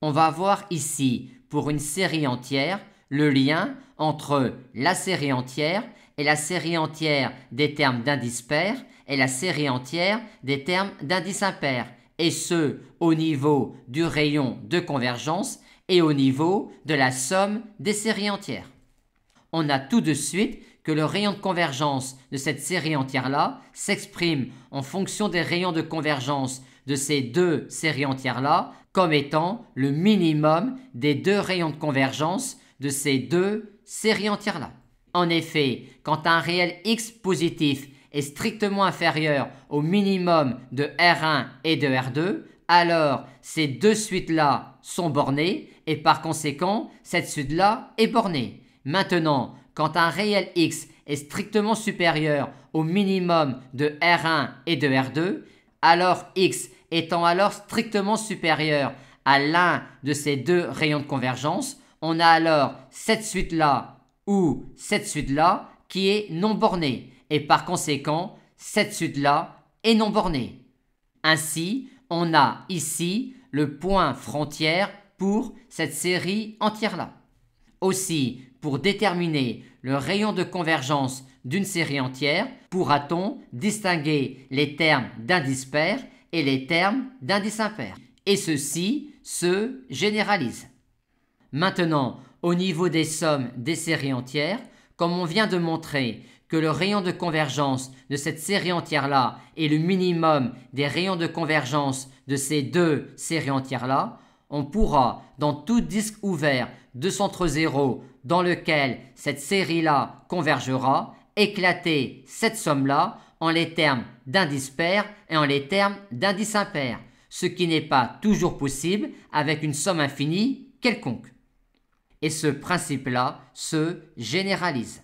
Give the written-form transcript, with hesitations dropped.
On va voir ici, pour une série entière, le lien entre la série entière et la série entière des termes d'indice pair et la série entière des termes d'indice impair, et ce, au niveau du rayon de convergence et au niveau de la somme des séries entières. On a tout de suite que le rayon de convergence de cette série entière-là s'exprime en fonction des rayons de convergence de ces deux séries entières-là comme étant le minimum des deux rayons de convergence de ces deux séries entières-là. En effet, quand un réel x positif est strictement inférieur au minimum de R1 et de R2, alors ces deux suites-là sont bornées et par conséquent, cette suite-là est bornée. Maintenant, quand un réel x est strictement supérieur au minimum de R1 et de R2, alors x étant alors strictement supérieur à l'un de ces deux rayons de convergence, on a alors cette suite-là ou cette suite-là qui est non bornée et par conséquent, cette suite-là est non bornée. Ainsi, on a ici le point frontière pour cette série entière-là. Aussi, pour déterminer le rayon de convergence d'une série entière, pourra-t-on distinguer les termes d'indice pair et les termes d'indice impair. Et ceci se généralise. Maintenant, au niveau des sommes des séries entières, comme on vient de montrer que le rayon de convergence de cette série entière-là est le minimum des rayons de convergence de ces deux séries entières-là, on pourra, dans tout disque ouvert de centre zéro dans lequel cette série-là convergera, éclater cette somme-là en les termes d'indice pair et en les termes d'indice impair, ce qui n'est pas toujours possible avec une somme infinie quelconque. Et ce principe-là se généralise.